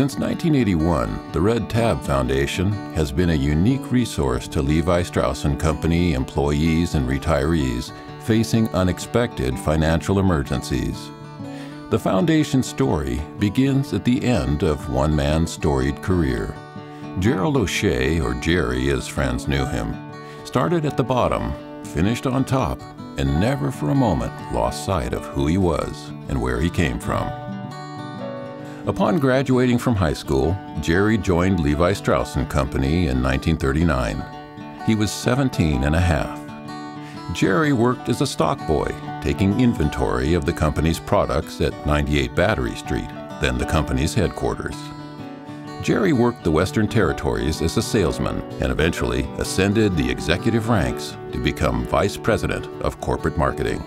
Since 1981, the Red Tab Foundation has been a unique resource to Levi Strauss & Company employees and retirees facing unexpected financial emergencies. The foundation's story begins at the end of one man's storied career. Gerald O'Shea, or Jerry as friends knew him, started at the bottom, finished on top, and never for a moment lost sight of who he was and where he came from. Upon graduating from high school, Jerry joined Levi Strauss & Company in 1939. He was 17 and a half. Jerry worked as a stock boy, taking inventory of the company's products at 98 Battery Street, then the company's headquarters. Jerry worked the Western Territories as a salesman and eventually ascended the executive ranks to become Vice President of Corporate Marketing.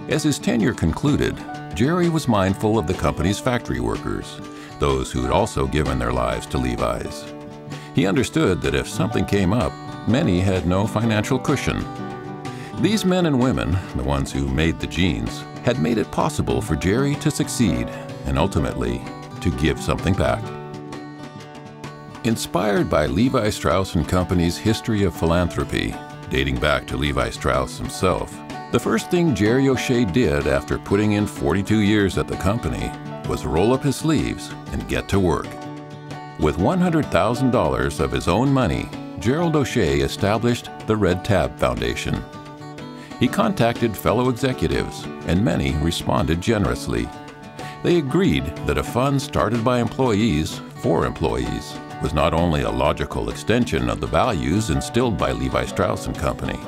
As his tenure concluded, Jerry was mindful of the company's factory workers, those who had also given their lives to Levi's. He understood that if something came up, many had no financial cushion. These men and women, the ones who made the jeans, had made it possible for Jerry to succeed and ultimately to give something back. Inspired by Levi Strauss & Company's history of philanthropy, dating back to Levi Strauss himself, the first thing Jerry O'Shea did after putting in 42 years at the company was roll up his sleeves and get to work. With $100,000 of his own money, Gerald O'Shea established the Red Tab Foundation. He contacted fellow executives, and many responded generously. They agreed that a fund started by employees for employees was not only a logical extension of the values instilled by Levi Strauss & Company,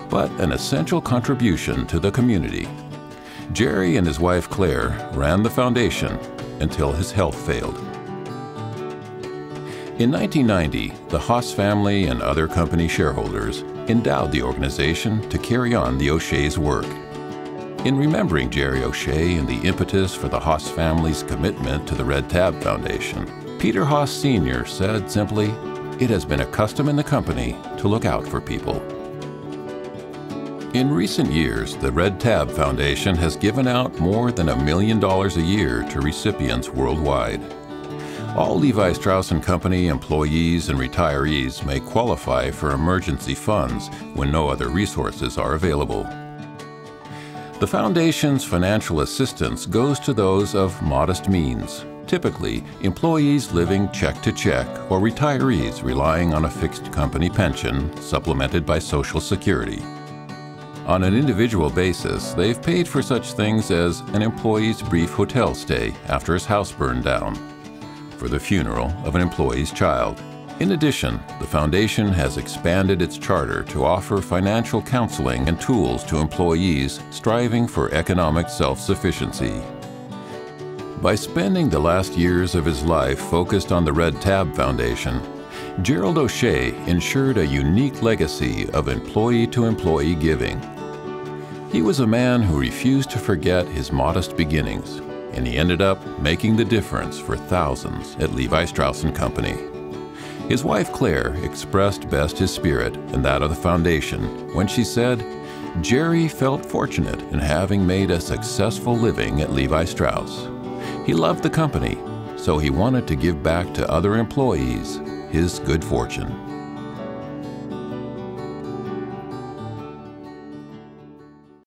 but an essential contribution to the community. Jerry and his wife Claire ran the foundation until his health failed. In 1990, the Haas family and other company shareholders endowed the organization to carry on the O'Shea's work. In remembering Jerry O'Shea and the impetus for the Haas family's commitment to the Red Tab Foundation, Peter Haas Sr. said simply, "It has been a custom in the company to look out for people." In recent years, the Red Tab Foundation has given out more than $1 million a year to recipients worldwide. All Levi Strauss & Company employees and retirees may qualify for emergency funds when no other resources are available. The Foundation's financial assistance goes to those of modest means, typically employees living check to check or retirees relying on a fixed company pension supplemented by Social Security. On an individual basis, they've paid for such things as an employee's brief hotel stay after his house burned down, for the funeral of an employee's child. In addition, the Foundation has expanded its charter to offer financial counseling and tools to employees striving for economic self-sufficiency. By spending the last years of his life focused on the Red Tab Foundation, Gerald O'Shea ensured a unique legacy of employee-to-employee giving. He was a man who refused to forget his modest beginnings, and he ended up making the difference for thousands at Levi Strauss & Company. His wife Claire expressed best his spirit and that of the Foundation when she said, "Jerry felt fortunate in having made a successful living at Levi Strauss. He loved the company, so he wanted to give back to other employees his good fortune."